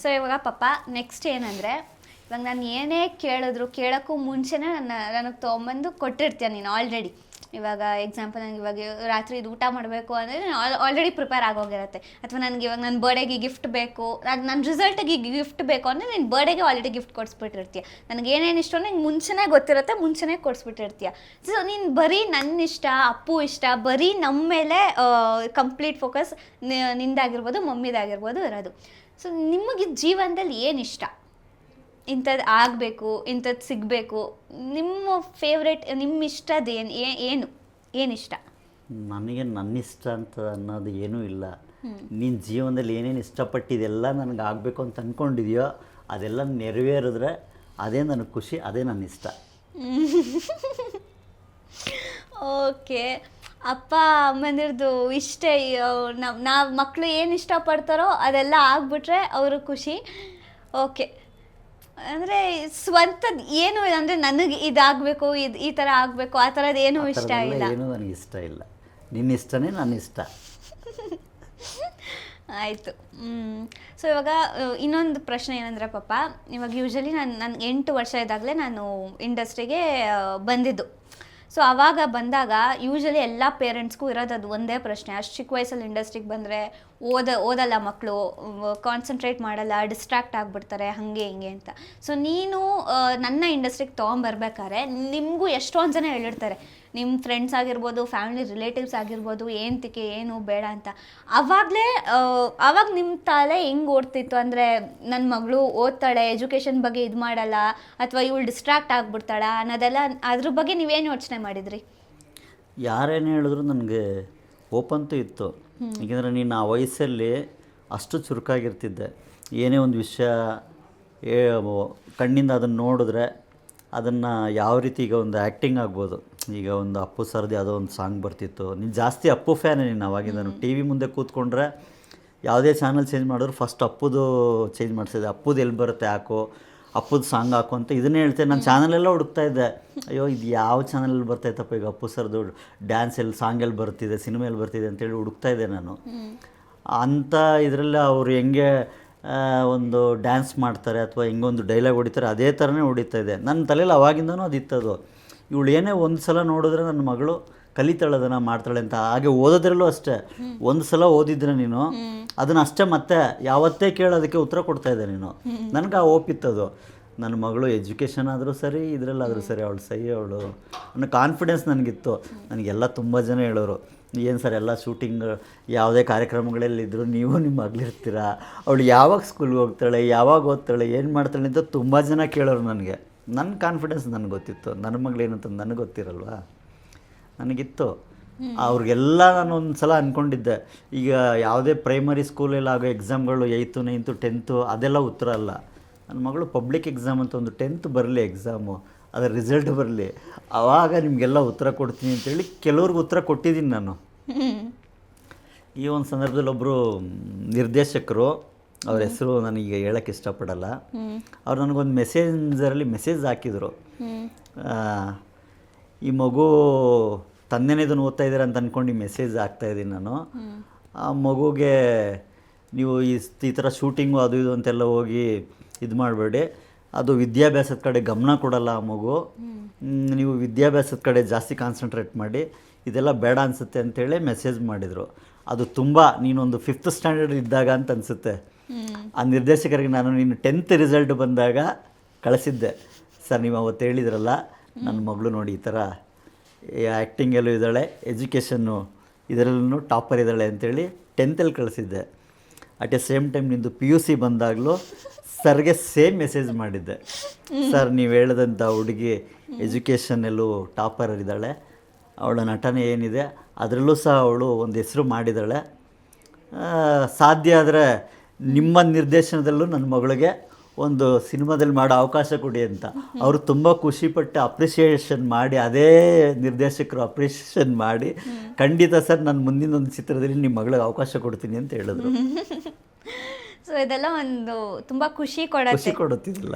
So ಇವಾಗ ಪಾಪ next ಏನಂದರೆ, ಇವಾಗ ನಾನು ಏನೇ ಕೇಳಿದ್ರು ಕೇಳೋಕ್ಕೂ ಮುಂಚೆನೇ ನನಗೆ ತೊಗೊಂಬಂದು ಕೊಟ್ಟಿರ್ತೀಯ ನೀನು ಆಲ್ರೆಡಿ. ಇವಾಗ ಎಕ್ಸಾಂಪಲ್, ನನಗೆ ಇವಾಗ ರಾತ್ರಿ ಇದು ಊಟ ಮಾಡಬೇಕು ಅಂದರೆ ಆಲ್ರೆಡಿ ಪ್ರಿಪೇರ್ ಆಗೋಗಿರುತ್ತೆ. ಅಥವಾ ನನಗೆ ಇವಾಗ ನನ್ನ ಬರ್ಡೇಗೆ ಗಿಫ್ಟ್ ಬೇಕು, ನನ್ನ ರಿಸಲ್ಟಿಗೆ ಗಿಫ್ಟ್ ಬೇಕು ಅಂದರೆ ನೀನು ಬರ್ಡೇಗೆ ಆಲ್ರೆಡಿ ಗಿಫ್ಟ್ ಕೊಡಿಸ್ಬಿಟ್ಟಿರ್ತೀಯ. ನನಗೆ ಏನೇನು ಇಷ್ಟ ನನಗೆ ಮುಂಚೆನೇ ಗೊತ್ತಿರುತ್ತೆ, ಮುಂಚೆನೇ ಕೊಡಿಸ್ಬಿಟ್ಟಿರ್ತೀಯ. ಸೊ ನೀನು ಬರೀ ನನ್ನ ಇಷ್ಟ, ಅಪ್ಪು ಇಷ್ಟ, ಬರೀ ನಮ್ಮ ಮೇಲೆ ಕಂಪ್ಲೀಟ್ ಫೋಕಸ್ ನಿಂದಾಗಿರ್ಬೋದು, ಮಮ್ಮಿದಾಗಿರ್ಬೋದು ಇರೋದು. ಸೊ ನಿಮಗೆ ಜೀವನದಲ್ಲಿ ಏನು ಇಷ್ಟ? ಇಂಥದ್ದು ಆಗಬೇಕು, ಇಂಥದ್ದು ಸಿಗಬೇಕು, ನಿಮ್ಮ ಫೇವ್ರೆಟ್, ನಿಮ್ಮ ಇಷ್ಟದ ಏನು ಇಷ್ಟ? ನನಗೆ ನನ್ನ ಇಷ್ಟ ಅಂತ ಅನ್ನೋದು ಏನೂ ಇಲ್ಲ. ನಿನ್ನ ಜೀವನದಲ್ಲಿ ಏನೇನು ಇಷ್ಟಪಟ್ಟಿದೆಲ್ಲ ನನಗೆ ಆಗಬೇಕು ಅಂತ ಅಂದ್ಕೊಂಡಿದೆಯೋ ಅದೆಲ್ಲ ನೆರವೇರಿದ್ರೆ ಅದೇ ನನಗೆ ಖುಷಿ, ಅದೇ ನನ್ನ ಇಷ್ಟ. ಓಕೆ. ಅಪ್ಪ ಅಮ್ಮಂದಿರದು ಇಷ್ಟ, ನಾವು ಮಕ್ಕಳು ಏನು ಇಷ್ಟಪಡ್ತಾರೋ ಅದೆಲ್ಲ ಆಗ್ಬಿಟ್ರೆ ಅವರು ಖುಷಿ. ಓಕೆ. ಅಂದರೆ ಸ್ವಂತದ್ದು ಏನು ಅಂದರೆ ನನಗೆ ಇದಾಗಬೇಕು, ಈ ಥರ ಆಗಬೇಕು, ಆ ಥರದ್ದು ಏನೂ ಇಷ್ಟ ಇಲ್ಲ. ಏನೂ ನನಗೆ ಇಷ್ಟ ಇಲ್ಲ. ನಿನ್ನ ಇಷ್ಟನೇ ನನ್ನ ಇಷ್ಟ. ಆಯಿತು. ಸೊ ಇವಾಗ ಇನ್ನೊಂದು ಪ್ರಶ್ನೆ ಏನಂದರೆ ಪಾಪ, ಇವಾಗ ಯೂಶ್ವಲಿ ನಾನು 8 ವರ್ಷ ಇದ್ದಾಗಲೇ ನಾನು ಇಂಡಸ್ಟ್ರಿಗೆ ಬಂದಿದ್ದು. ಸೊ ಆವಾಗ ಬಂದಾಗ ಯೂಶ್ವಲಿ ಎಲ್ಲ ಪೇರೆಂಟ್ಸ್ಗೂ ಇರೋದು ಒಂದೇ ಪ್ರಶ್ನೆ, ಅಷ್ಟು ಚಿಕ್ಕ ವಯಸ್ಸಲ್ಲಿ ಇಂಡಸ್ಟ್ರಿಗೆ ಬಂದರೆ ಓದಲ್ಲ ಮಕ್ಕಳು, ಕಾನ್ಸಂಟ್ರೇಟ್ ಮಾಡಲ್ಲ, ಡಿಸ್ಟ್ರಾಕ್ಟ್ ಆಗಿಬಿಡ್ತಾರೆ, ಹಾಗೆ ಹಿಂಗೆ ಅಂತ. ಸೊ ನೀನು ನನ್ನ ಇಂಡಸ್ಟ್ರಿಗೆ ತೊಗೊಂಬರ್ಬೇಕಾದ್ರೆ ನಿಮಗೂ ಎಷ್ಟೊಂದು ಜನ ಹೇಳಿರ್ತಾರೆ, ನಿಮ್ಮ ಫ್ರೆಂಡ್ಸ್ ಆಗಿರ್ಬೋದು, ಫ್ಯಾಮಿಲಿ ರಿಲೇಟಿವ್ಸ್ ಆಗಿರ್ಬೋದು, ಏನಕ್ಕೆ ಏನು ಬೇಡ ಅಂತ. ಆವಾಗ ನಿಮ್ಮ ತಲೆ ಹೆಂಗೆ ಓಡ್ತಿತ್ತು ಅಂದರೆ, ನನ್ನ ಮಗಳು ಓದ್ತಾಳೆ, ಎಜುಕೇಷನ್ ಬಗ್ಗೆ ಇದು ಮಾಡಲ್ಲ, ಅಥವಾ ಇವಳು ಡಿಸ್ಟ್ರಾಕ್ಟ್ ಆಗಿಬಿಡ್ತಾಳ ಅನ್ನೋದೆಲ್ಲ, ಅದ್ರ ಬಗ್ಗೆ ನೀವೇನು ಯೋಚನೆ ಮಾಡಿದ್ರಿ? ಯಾರೇನು ಹೇಳಿದ್ರು ನನಗೆ ಓಪಂತೂ ಇತ್ತು. ಏಕೆಂದರೆ ನೀನು ಆ ವಯಸ್ಸಲ್ಲಿ ಅಷ್ಟು ಚುರುಕಾಗಿರ್ತಿದ್ದೆ. ಏನೇ ಒಂದು ವಿಷಯ ಕಣ್ಣಿಂದ ಅದನ್ನು ನೋಡಿದ್ರೆ ಅದನ್ನು ಯಾವ ರೀತಿ, ಈಗ ಒಂದು ಆ್ಯಕ್ಟಿಂಗ್ ಆಗ್ಬೋದು, ಈಗ ಒಂದು ಅಪ್ಪು ಸರ್ದು ಯಾವುದೋ ಒಂದು ಸಾಂಗ್ ಬರ್ತಿತ್ತು, ನೀನು ಜಾಸ್ತಿ ಅಪ್ಪು ಫ್ಯಾನೇ ನೀನು. ಅವಾಗಿಂದ ಟಿ ವಿ ಮುಂದೆ ಕೂತ್ಕೊಂಡ್ರೆ ಯಾವುದೇ ಚಾನಲ್ ಚೇಂಜ್ ಮಾಡಿದ್ರು ಫಸ್ಟ್ ಅಪ್ಪುದು ಚೇಂಜ್ ಮಾಡಿಸಿದೆ. ಅಪ್ಪುದು ಎಲ್ಲಿ ಬರುತ್ತೆ ಹಾಕು, ಅಪ್ಪುದು ಸಾಂಗ್ ಹಾಕು ಅಂತ ಇದನ್ನೇ ಹೇಳ್ತೇನೆ. ನಾನು ಚಾನಲೆಲ್ಲ ಹುಡುಕ್ತಾ ಇದ್ದೆ, ಅಯ್ಯೋ ಇದು ಯಾವ ಚಾನಲಲ್ಲಿ ಬರ್ತಾಯಿತ್ತಪ್ಪ, ಈಗ ಅಪ್ಪು ಸರ್ದು ಡ್ಯಾನ್ಸ್ ಎಲ್ಲಿ, ಸಾಂಗ್ ಎಲ್ಲಿ ಬರ್ತಿದೆ, ಸಿನಿಮಾ ಎಲ್ಲಿ ಬರ್ತಿದೆ ಅಂತೇಳಿ ಹುಡುಕ್ತಾ ಇದ್ದೆ ನಾನು. ಅಂಥ ಇದರಲ್ಲಿ ಅವರು ಹೆಂಗೆ ಒಂದು ಡ್ಯಾನ್ಸ್ ಮಾಡ್ತಾರೆ ಅಥವಾ ಹೆಂಗೊಂದು ಡೈಲಾಗ್ ಹೊಡಿತಾರೆ ಅದೇ ಥರನೇ ಹೊಡಿತಾ ಇದೆ ನನ್ನ ತಲೆಯಲ್ಲಿ. ಅವಾಗಿಂದನೂ ಅದು ಇತ್ತದು. ಇವಳು ಏನೇ ಒಂದು ಸಲ ನೋಡಿದ್ರೆ ನನ್ನ ಮಗಳು ಕಲಿತಾಳದನ್ನು ಮಾಡ್ತಾಳೆ ಅಂತ. ಹಾಗೆ ಓದೋದ್ರಲ್ಲೂ ಅಷ್ಟೇ, ಒಂದು ಸಲ ಓದಿದ್ರೆ ನೀನು ಅದನ್ನು ಅಷ್ಟೇ ಮತ್ತೆ ಯಾವತ್ತೇ ಕೇಳೋದಕ್ಕೆ ಉತ್ತರ ಕೊಡ್ತಾಯಿದ್ದೆ ನೀನು. ನನಗೆ ಆ ಓಪಿತ್ತದು, ನನ್ನ ಮಗಳು ಎಜುಕೇಷನ್ ಆದರೂ ಸರಿ, ಇದರಲ್ಲಾದರೂ ಸರಿ, ಅವಳು ಸಹಿ, ಅವಳು ಅನ್ನೋ ಕಾನ್ಫಿಡೆನ್ಸ್ ನನಗಿತ್ತು. ನನಗೆಲ್ಲ ತುಂಬ ಜನ ಹೇಳೋರು, ಏನು ಸರ್ ಎಲ್ಲ ಶೂಟಿಂಗ್ ಯಾವುದೇ ಕಾರ್ಯಕ್ರಮಗಳಲ್ಲಿದ್ದರೂ ನೀವು ನಿಮ್ಮ ಮಗಳಿರ್ತೀರ, ಅವಳು ಯಾವಾಗ ಸ್ಕೂಲ್ಗೆ ಹೋಗ್ತಾಳೆ, ಯಾವಾಗ ಓದ್ತಾಳೆ, ಏನು ಮಾಡ್ತಾಳೆ ಅಂತ ತುಂಬ ಜನ ಕೇಳೋರು ನನಗೆ. ನನ್ನ ಕಾನ್ಫಿಡೆನ್ಸ್ ನನಗೆ ಗೊತ್ತಿತ್ತು, ನನ್ನ ಮಗಳೇನಂತ ನನಗೆ ಗೊತ್ತಿರಲ್ವಾ, ನನಗಿತ್ತು. ಅವ್ರಿಗೆಲ್ಲ ನಾನು ಒಂದು ಸಲ ಅಂದ್ಕೊಂಡಿದ್ದೆ, ಈಗ ಯಾವುದೇ ಪ್ರೈಮರಿ ಸ್ಕೂಲಲ್ಲಿ ಆಗೋ ಎಕ್ಸಾಮ್ಗಳು 8th, 9th, 10th ಅದೆಲ್ಲ ಉತ್ತರ ಅಲ್ಲ. ನನ್ನ ಮಗಳು ಪಬ್ಲಿಕ್ ಎಕ್ಸಾಮ್ ಅಂತ ಒಂದು 10th ಬರಲಿ ಎಕ್ಸಾಮು, ಅದರ ರಿಸಲ್ಟ್ ಬರಲಿ, ಆವಾಗ ನಿಮಗೆಲ್ಲ ಉತ್ತರ ಕೊಡ್ತೀನಿ ಅಂತೇಳಿ ಕೆಲವ್ರಿಗೆ ಉತ್ತರ ಕೊಟ್ಟಿದ್ದೀನಿ ನಾನು. ಈ ಒಂದು ಸಂದರ್ಭದಲ್ಲಿ ಒಬ್ಬರು ನಿರ್ದೇಶಕರು, ಅವ್ರ ಹೆಸರು ನನಗೆ ಹೇಳೋಕ್ಕೆ ಇಷ್ಟಪಡಲ್ಲ, ಅವ್ರು ನನಗೊಂದು ಮೆಸೇಂಜರಲ್ಲಿ ಮೆಸೇಜ್ ಹಾಕಿದರು, ಈ ಮಗು ತಂದೆನೇ ಇದನ್ನು ಓದ್ತಾ ಇದ್ದಾರೆ ಅಂತ ಅಂದ್ಕೊಂಡು ಈ ಮೆಸೇಜ್ ಹಾಕ್ತಾಯಿದ್ದೀನಿ ನಾನು. ಆ ಮಗುಗೆ ನೀವು ಈ ಥರ ಶೂಟಿಂಗು ಅದು ಇದು ಅಂತೆಲ್ಲ ಹೋಗಿ ಇದು ಮಾಡಬೇಡಿ, ಅದು ವಿದ್ಯಾಭ್ಯಾಸದ ಕಡೆ ಗಮನ ಕೊಡಲ್ಲ ಆ ಮಗು, ನೀವು ವಿದ್ಯಾಭ್ಯಾಸದ ಕಡೆ ಜಾಸ್ತಿ ಕಾನ್ಸಂಟ್ರೇಟ್ ಮಾಡಿ, ಇದೆಲ್ಲ ಬೇಡ ಅನಿಸುತ್ತೆ ಅಂತೇಳಿ ಮೆಸೇಜ್ ಮಾಡಿದರು. ಅದು ತುಂಬ, ನೀನೊಂದು 5th ಸ್ಟ್ಯಾಂಡರ್ಡ್ ಇದ್ದಾಗ ಅಂತ ಅನಿಸುತ್ತೆ. ಆ ನಿರ್ದೇಶಕರಿಗೆ ನಾನು ನೀನು 10th ರಿಸಲ್ಟ್ ಬಂದಾಗ ಕಳಿಸಿದ್ದೆ, ಸರ್ ನೀವು ಅವತ್ತು ಹೇಳಿದ್ರಲ್ಲ ನನ್ನ ಮಗಳು ನೋಡಿ ಈ ಥರ ಆ್ಯಕ್ಟಿಂಗಲ್ಲೂ ಇದ್ದಾಳೆ, ಎಜುಕೇಷನ್ನು ಇದರಲ್ಲೂ ಟಾಪರ್ ಇದ್ದಾಳೆ ಅಂತೇಳಿ 10th ಕಳಿಸಿದ್ದೆ. ಅಟ್ ಎ ಸೇಮ್ ಟೈಮ್ ನಿಂದು PUC ಬಂದಾಗಲೂ ಸರ್ಗೆ ಸೇಮ್ ಮೆಸೇಜ್ ಮಾಡಿದ್ದೆ, ಸರ್ ನೀವು ಹೇಳಿದಂಥ ಹುಡುಗಿ ಎಜುಕೇಷನಲ್ಲೂ ಟಾಪರ್ ಇದ್ದಾಳೆ, ಅವಳ ನಟನೆ ಏನಿದೆ ಅದರಲ್ಲೂ ಸಹ ಅವಳು ಒಂದು ಹೆಸರು ಮಾಡಿದ್ದಾಳೆ, ಸಾಧ್ಯ ಆದರೆ ನಿಮ್ಮ ನಿರ್ದೇಶನದಲ್ಲೂ ನನ್ನ ಮಗಳಿಗೆ ಒಂದು ಸಿನಿಮಾದಲ್ಲಿ ಮಾಡೋ ಅವಕಾಶ ಕೊಡಿ ಅಂತ. ಅವರು ತುಂಬ ಖುಷಿಪಟ್ಟು ಅಪ್ರಿಷಿಯೇಷನ್ ಮಾಡಿ, ಅದೇ ನಿರ್ದೇಶಕರು ಅಪ್ರಿಷಿಯೇಷನ್ ಮಾಡಿ, ಖಂಡಿತ ಸರ್ ನಾನು ಮುಂದಿನ ಒಂದು ಚಿತ್ರದಲ್ಲಿ ನಿಮ್ಮ ಮಗಳಿಗೆ ಅವಕಾಶ ಕೊಡ್ತೀನಿ ಅಂತ ಹೇಳಿದ್ರು. ಸೊ ಇದೆಲ್ಲ ಒಂದು ತುಂಬ ಖುಷಿ ಕೊಡುತ್ತಿಲ್ಲ.